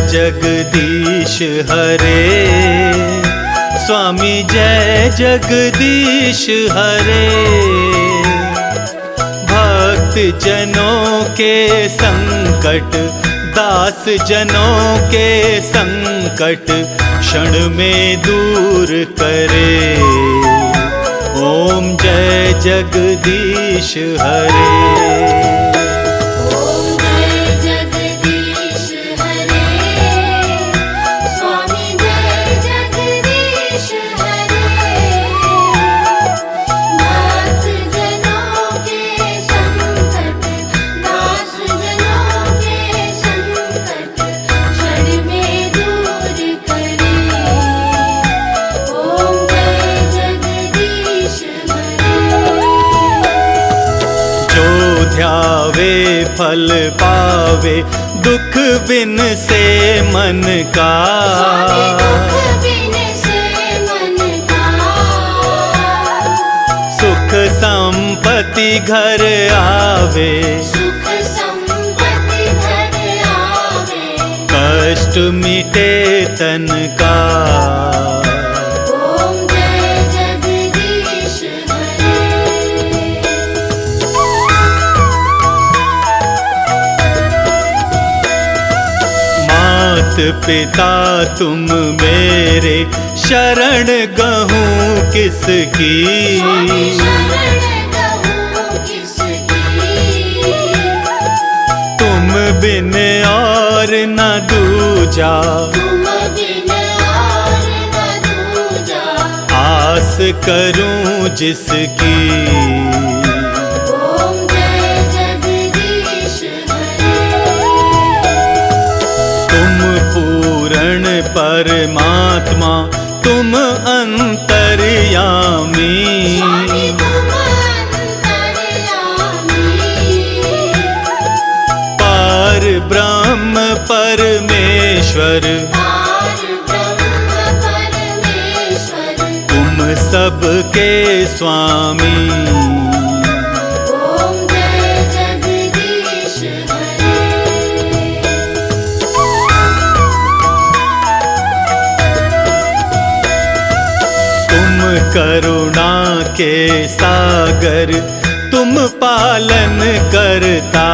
जगदीश हरे स्वामी जय जगदीश हरे। भक्त जनों के संकट दास जनों के संकट क्षण में दूर करे। ओम जय जगदीश हरे। ध्यावे फल पावे दुख बिन से मन का। सुख संपत्ति घर आवे कष्ट मिटे तन का। पिता तुम मेरे शरण गहूँ किसकी। तुम बिन और न दूजा आस करूं जिसकी। परमात्मा तुम अंतर्यामी। पार ब्रह्म परमेश्वर तुम सबके स्वामी। करुणा के सागर तुम पालन करता।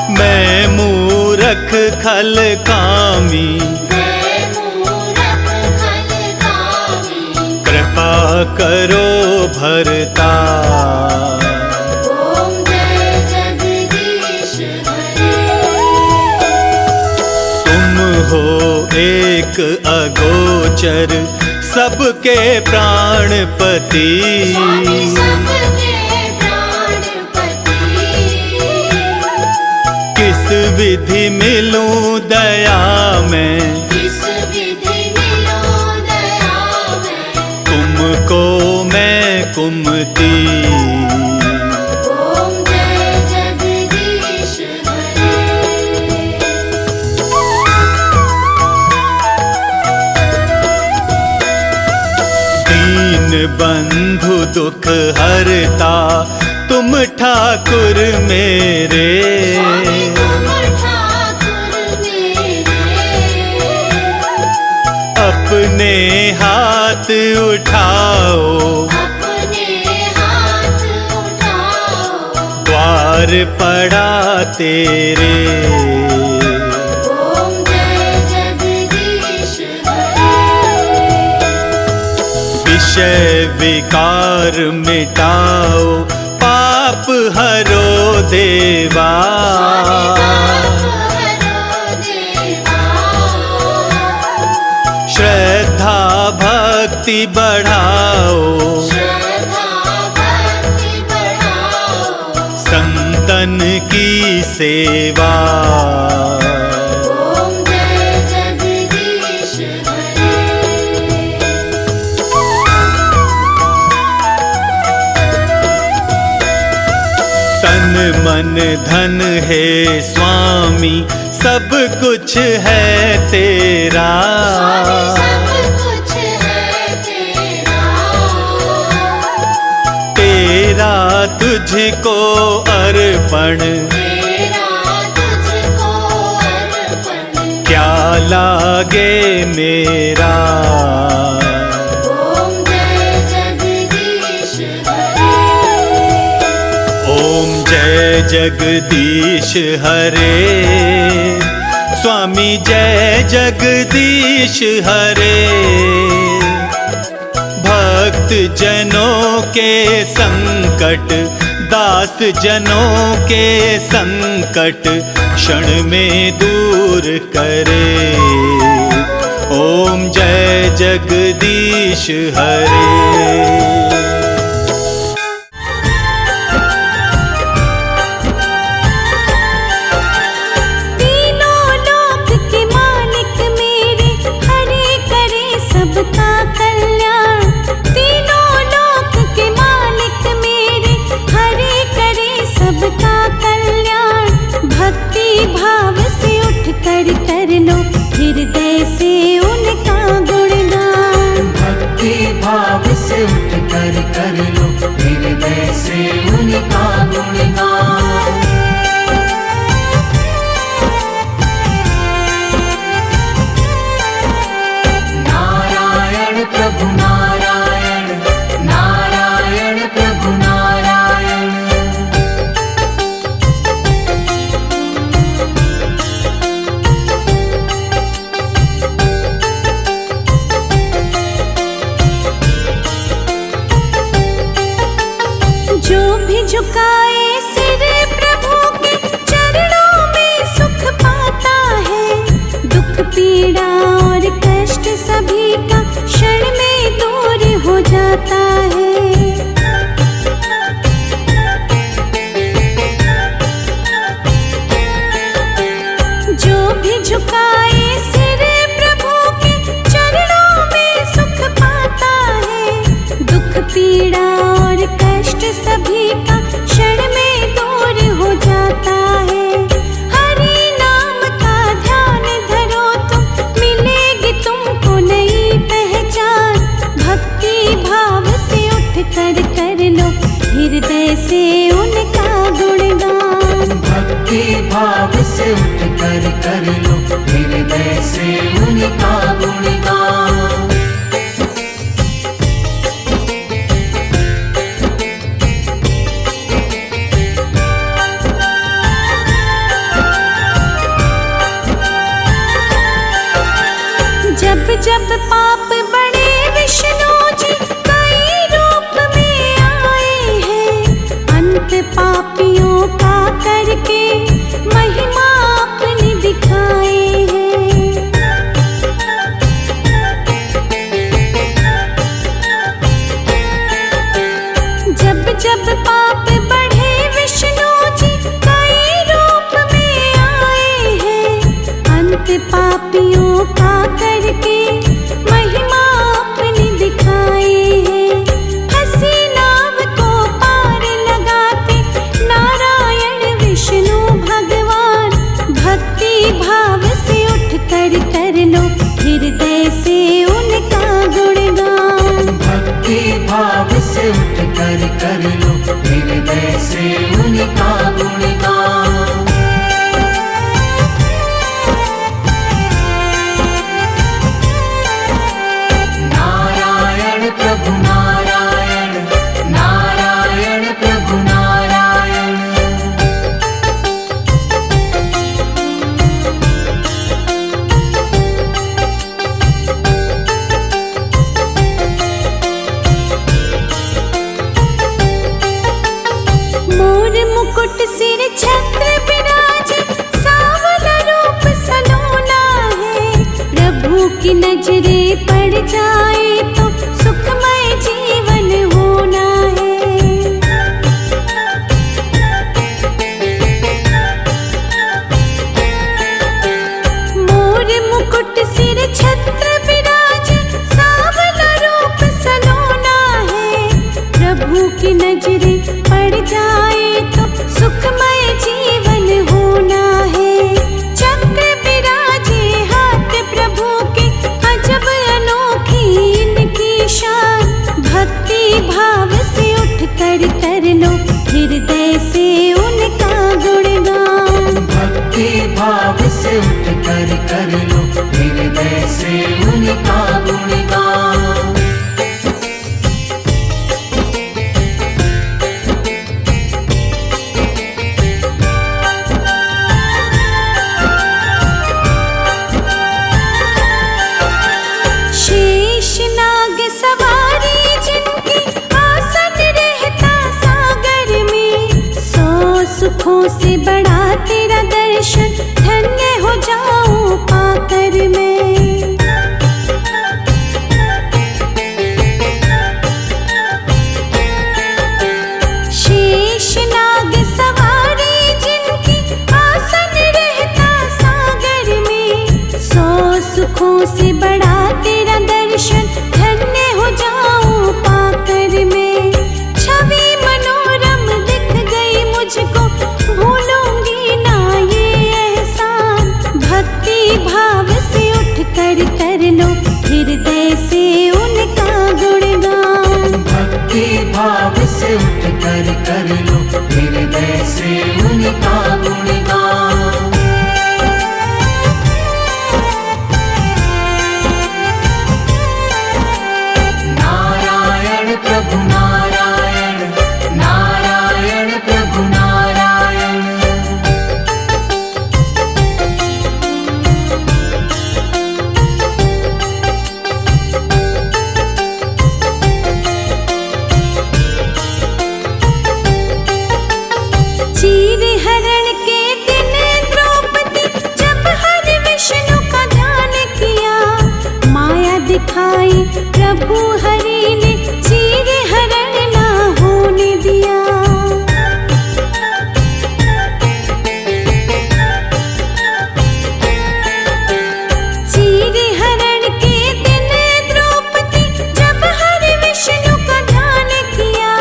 मैं मूरख खल कामी कृपा करो भरता। हो एक अगोचर सबके प्राणपति। किस विधि मिलूं दया में तुमको मैं कुमति। बंधु दुख हरता तुम ठाकुर मेरे। अपने हाथ उठाओ द्वार पड़ा तेरे। विषय विकार मिटाओ पाप हरो देवा। श्रद्धा भक्ति बढ़ाओ संतन मन की सेवा। ओम जय जगदीश हरे। तन मन धन है स्वामी सब कुछ है तेरा। सब कुछ है तेरा। तेरा तुझको अर्पण, तेरा तुझको अर्पण। क्या लागे मेरा। ओम जय जगदीश हरे। ओम जय जगदीश हरे। स्वामी जय जगदीश हरे। भक्त जनों के संकट, दास जनों के संकट क्षण में दूर करे। ओम जय जगदीश हरे। कर लो हृदय से उनका गुणगान। भक्ति भाव से उठ कर लो हृदय से उनका गुणगान। नारायण प्रभु नारायण, नारायण प्रभु नारायण। जो भी झुकाए सिर प्रभु के चरणों में सुख पाता है। दुख पीड़ा और कष्ट सभी का क्षण में दूर हो जाता है। जो भी झुकाए सिर प्रभु के चरणों में सुख पाता है। दुख पीड़ा और कष्ट सभी का क्षण में दूर हो जाता है। हरि नाम का ध्यान धरो तुम, मिलेगी तुमको नई पहचान। भक्ति भाव से उठ कर लो हृदय से उनका गुणगान। भक्ति भाव से उठ कर लो हृदय से उनका गुणगान। जब जब पाप बड़े विष्णु जी कई रूप में आए हैं। अंत पापियों का करके महिमा अपनी दिखाए हैं। जब जब पाप बढ़े विष्णु जी कई रूप में आए हैं। अंत पापियों का करके महिमा अपनी दिखाए हैं। हंसी नाव को पार लगाते नारायण विष्णु भगवान। भक्ति भाव से उठ कर लो हृदय से उनका गुणगान। भक्ति भाव से उठ कर लो हृदय से उनका गुणगान। नारायण प्रभु नारायण, नारायण प्रभु नारायण। मोर मुकुट सिर छत्र विराजे, सांवला रूप सलोना है। प्रभु की नजरे पड़ जाए तो सुखमय जीवन होना है। सुखों से बड़ा तेरा दर्शन, धन्य हो जाऊं पाकर मैं। शेष नाग सवारी जिनकी आसन रहता सागर में, 100 सुखों से बड़ा तेरा दर्शन, धन्य हो जाऊं पाकर मैं। छवि मनोरम दिख गई मुझको, भूलूंगी ना ये एहसान। भक्ति भाव से उठ कर लो हृदय से उनका गुणगान। भक्ति भाव से उठ कर लो हृदय से उनका गुणगान। नारायण प्रभु नारायण, नारायण प्रभु नारायण। चीर हरण के दिन द्रौपदी जब हरि विष्णु का ध्यान किया, माया दिखाई प्रभु हरि ने, चीर हरण ना होने दिया। चीर हरण के दिन द्रौपदी जब हरि विष्णु का ध्यान किया,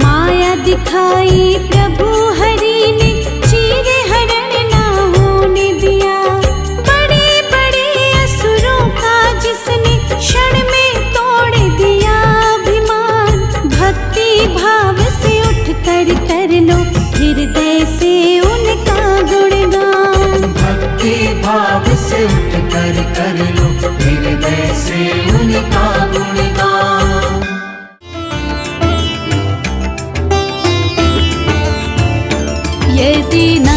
माया दिखाई प्रभु हरि ने, चीर हरण ना होने दिया। बड़े बड़े असुरों का जिसने क्षण में तोड़ दिया अभिमान। भक्ति भाव से उठ कर लो हृदय से उनका गुणगान। भक्ति भाव से उठ कर लो हृदय से उनका गुणगान। यदि न